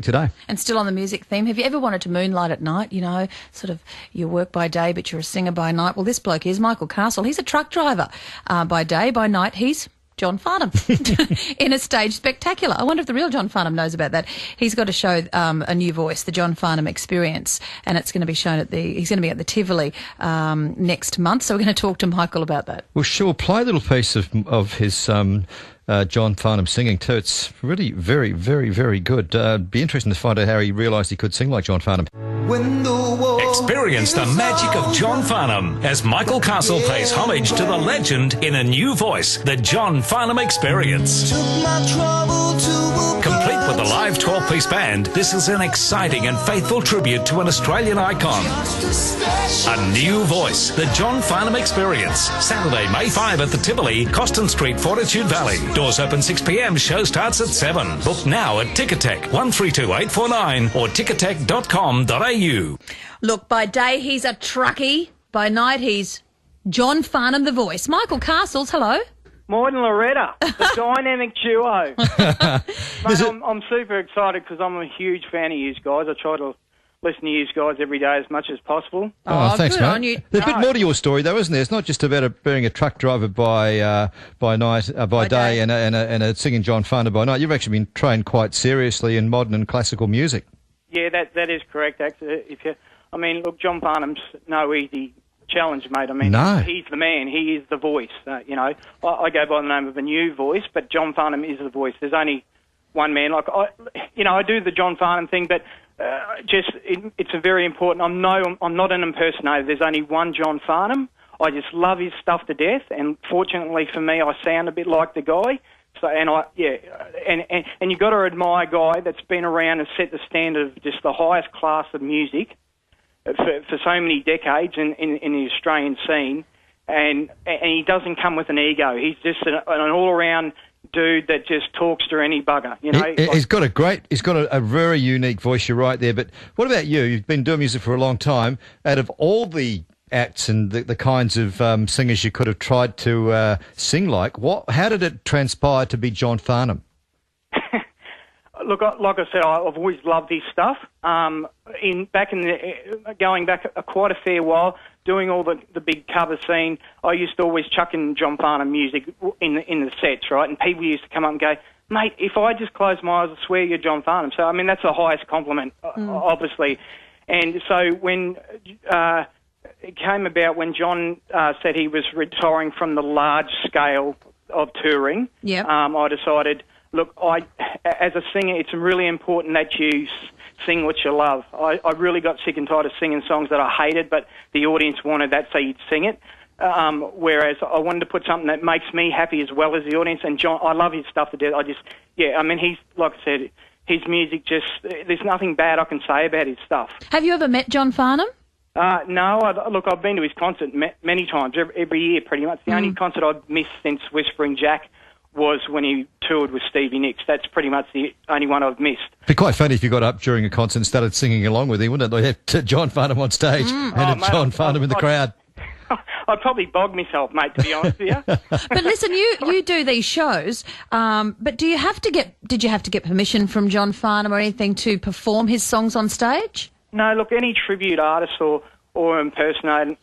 Today. And still on the music theme, have you ever wanted to moonlight at night? You know, sort of you work by day but you're a singer by night. Well, this bloke is Michael Castle. He's a truck driver by day. By night, he's John Farnham in a stage spectacular. I wonder if the real John Farnham knows about that. He's got to show a new voice, the John Farnham Experience, and it's going to be shown he's going to be at the Tivoli next month. So we're going to talk to Michael about that. Well, sure. Play a little piece of his John Farnham singing too. It's really very, very, very good. Be interesting to find out how he realised he could sing like John Farnham. Experience the magic of John Farnham as Michael Castle pays homage to the legend in a new voice, the John Farnham Experience. Complete with a live 12-piece band, this is an exciting and faithful tribute to an Australian icon. A new voice, the John Farnham Experience. Saturday, May 5 at the Tivoli, Coston Street, Fortitude Valley. Doors open 6 p.m, show starts at 7. Book now at Ticketek 132849 or ticketek.com.au. Look, by day he's a truckie. By night he's John Farnham, the voice. Michael Castles, hello. Moyd and Loretta, the dynamic duo. Mate, I'm super excited because I'm a huge fan of you guys. I try to listen to you guys every day as much as possible. Oh, thanks, good mate. on you. There's a bit more to your story, though, isn't there? It's not just about being a truck driver by day and a singing John Farnham by night. You've actually been trained quite seriously in modern and classical music. Yeah, that is correct. Actually, look, John Farnham's no easy challenge, mate. I mean, no. He's the man. He is the voice. I go by the name of a new voice, but John Farnham is the voice. There's only one man. I do the John Farnham thing, but it's a very important. I'm not an impersonator. There's only one John Farnham. I just love his stuff to death, and fortunately for me, I sound a bit like the guy. So, and you got to admire a guy that's been around and set the standard of just the highest class of music for so many decades in the Australian scene, and he doesn't come with an ego. He's just an all-around dude that just talks to any bugger. He's got a very unique voice. You're right there. But what about you? You've been doing music for a long time. Out of all the acts and the kinds of singers you could have tried to sing like, how did it transpire to be John Farnham? Look, like I said, I've always loved his stuff. Going back quite a fair while, doing all the big cover scene, I used to always chuck in John Farnham music in the sets, right? And people used to come up and go, mate, if I just close my eyes, I swear you're John Farnham. So, I mean, that's the highest compliment, obviously. And so when it came about when John said he was retiring from the large scale of touring, I decided, look, as a singer, it's really important that you sing what you love. I really got sick and tired of singing songs that I hated, but the audience wanted that, so you'd sing it. Whereas I wanted to put something that makes me happy as well as the audience. And John, I love his stuff to death. He's, like I said, his music there's nothing bad I can say about his stuff. Have you ever met John Farnham? No. I've been to his concert many times, every year pretty much. The only concert I've missed since Whispering Jack was when he toured with Stevie Nicks. That's pretty much the only one I've missed. It'd be quite funny if you got up during a concert and started singing along with him, wouldn't it? Like have John Farnham on stage and John Farnham in the crowd. I'd probably bog myself, mate, to be honest with you. But listen, you do these shows, but did you have to get permission from John Farnham or anything to perform his songs on stage? No, look, any tribute artist or impersonator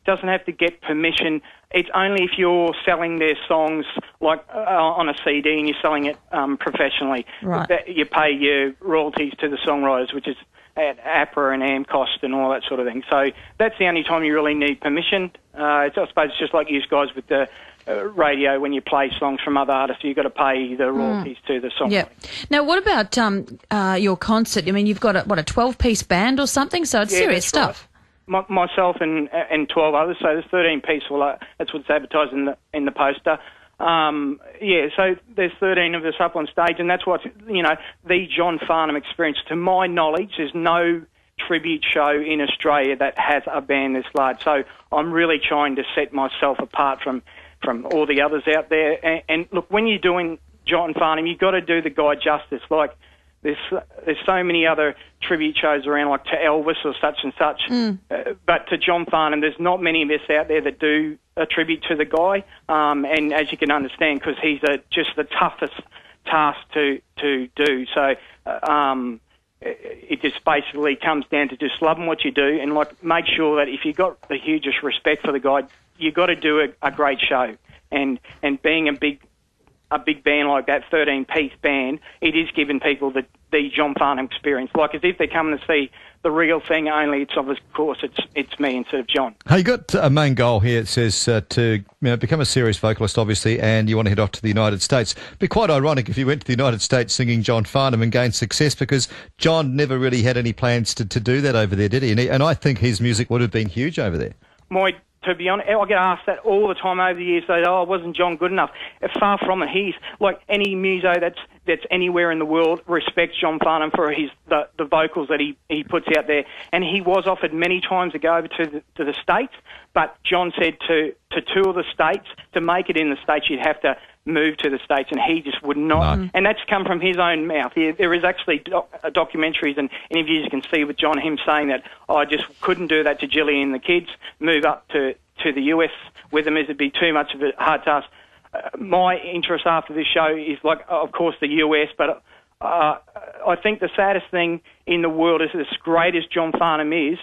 doesn't have to get permission. It's only if you're selling their songs like on a CD and you're selling it professionally. Right. That you pay your royalties to the songwriters, which is at APRA and AMCOST and all that sort of thing. So that's the only time you really need permission. I suppose it's just like you guys with the radio when you play songs from other artists, you've got to pay the royalties to the songwriter. Yeah. Now, what about your concert? I mean, you've got a 12-piece band or something, so it's serious stuff. Right. Myself and 12 others, so there's 13 pieces. Well, that's what's advertised in the poster. So there's 13 of us up on stage, and that's what's, the John Farnham Experience. To my knowledge, there's no tribute show in Australia that has a band this large. So I'm really trying to set myself apart from all the others out there. And look, when you're doing John Farnham, you've got to do the guy justice. Like, there's so many other tribute shows around, like to Elvis or such and such. But to John Farnham, there's not many of us out there that do a tribute to the guy. And as you can understand, because he's just the toughest tasked to do. So it just basically comes down to just loving what you do and make sure that if you've got the hugest respect for the guy, you've got to do a great show. And being a big band like that, 13-piece band, it is giving people the John Farnham experience, like as if they're coming to see the real thing. Only it's of course it's me instead of John. Hey, you got a main goal here. It says to become a serious vocalist, obviously, and you want to head off to the United States. It'd be quite ironic if you went to the United States singing John Farnham and gained success, because John never really had any plans to do that over there, did he? And I think his music would have been huge over there. Moyd, to be honest, I get asked that all the time over the years. They wasn't John good enough? Far from it. He's like any muso that's anywhere in the world respects John Farnham for the vocals that he puts out there. And he was offered many times to go over to the States, but John said to tour the States, to make it in the States, you'd have to move to the States, and he just would not. No. And that's come from his own mouth. There is actually documentaries and interviews you can see with John, him saying that, I just couldn't do that to Jillian and the kids, move up to the US with them, as it'd be too much of a hard task. My interest after this show is, of course, the US, but I think the saddest thing in the world is, as great as John Farnham is,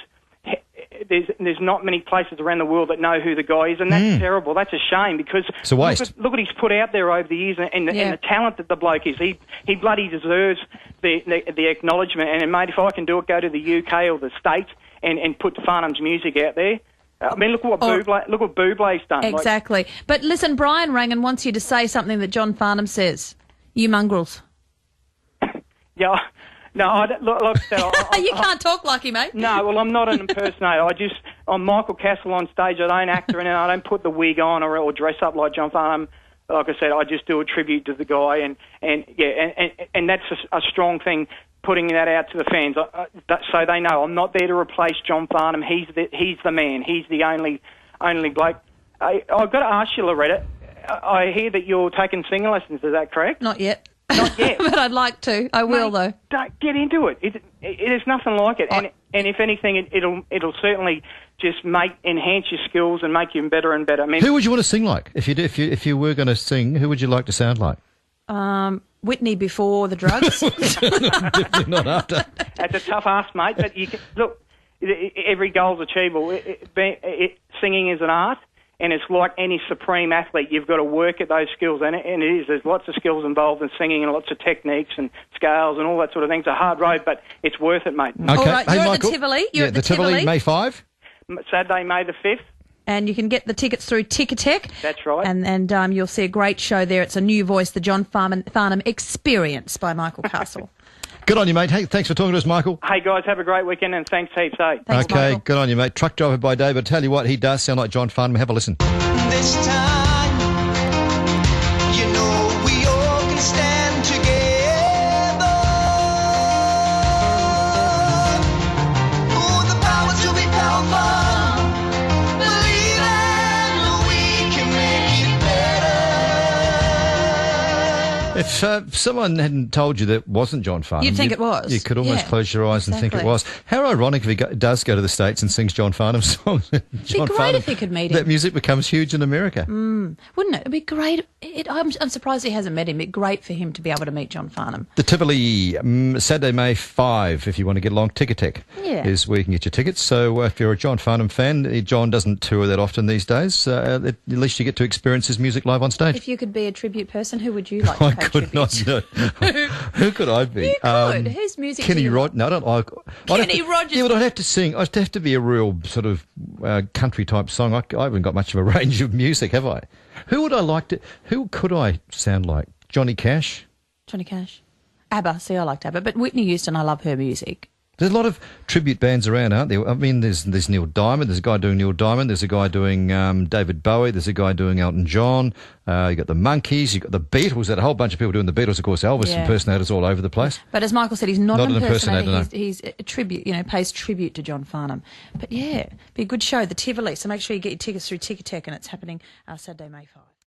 there's not many places around the world that know who the guy is, and that's terrible. That's a shame, because it's a waste. Look what he's put out there over the years, and the talent that the bloke is. He bloody deserves the acknowledgement. And mate, if I can do it, go to the UK or the States and put Farnham's music out there. I mean, look what Bublé's done. Exactly. But listen, Brian rang and wants you to say something that John Farnham says. You mongrels. Yeah. No, like I said, you can't talk like him, mate. No, well, I'm not an impersonator. I'm Michael Castle on stage. I don't act or anything. I don't put the wig on or dress up like John Farnham. Like I said, I just do a tribute to the guy, and that's a strong thing, putting that out to the fans, so they know I'm not there to replace John Farnham. He's the man. He's the only bloke. I've got to ask you, Loretta. I hear that you're taking singing lessons. Is that correct? Not yet. Not yet. But I'd like to. I will, though. Don't get into it. There's nothing like it. And if anything, it'll certainly just enhance your skills and make you better and better. I mean, who would you want to sing like? If you were going to sing, who would you like to sound like? Whitney before the drugs. Definitely not after. That's a tough ask, mate. But you can, look, every goal's achievable. Singing is an art. And it's like any supreme athlete, you've got to work at those skills, and it is. There's lots of skills involved in singing, and lots of techniques and scales and all that sort of thing. It's a hard road, but it's worth it, mate. Okay. All right, hey, you're Michael, at the Tivoli. You're at the Tivoli, May 5? Saturday, May the 5th. And you can get the tickets through Ticketek. That's right. And you'll see a great show there. It's a new voice, the John Farnham Experience by Michael Castle. Good on you, mate. Hey, thanks for talking to us, Michael. Hey, guys, have a great weekend, and thanks heaps, hey. Thanks, okay, Michael. Good on you, mate. Truck driver by day, but tell you what, he does sound like John Farnham. Have a listen. This time, you know we all can stand together. Oh, the power to be powerful. Believe that we can make it better. If someone hadn't told you that wasn't John Farnham, You'd think it was. You could almost close your eyes and think it exactly. was. How ironic if he does go to the States and sings John Farnham's songs. John great Farnham, if he could meet him. That music becomes huge in America. Wouldn't it? It'd be great. I'm surprised he hasn't met him. It'd be great for him to be able to meet John Farnham. The Tivoli, Saturday, May 5, if you want to get along. Ticketek is where you can get your tickets. So if you're a John Farnham fan, John doesn't tour that often these days. At least you get to experience his music live on stage. If you could be a tribute person, who would you like to pay tribute? Who could I be? You could. Whose music Kenny do you Rogers. No, I don't like... Kenny Rogers. Yeah, but I'd have to sing. I'd have to be a real sort of country-type song. I haven't got much of a range of music, have I? Who would I like to... Who could I sound like? Johnny Cash? Johnny Cash. ABBA. See, I liked ABBA. But Whitney Houston, I love her music. There's a lot of tribute bands around, aren't there? I mean, there's Neil Diamond. There's a guy doing Neil Diamond. There's a guy doing David Bowie. There's a guy doing Elton John. You got the Monkees. You got the Beatles. There's a whole bunch of people doing the Beatles. Of course, Elvis impersonators all over the place. But as Michael said, he's not an impersonator. No. He's a tribute. Pays tribute to John Farnham. But yeah, be a good show, the Tivoli. So make sure you get your tickets through Ticketek, and it's happening Saturday, May 5.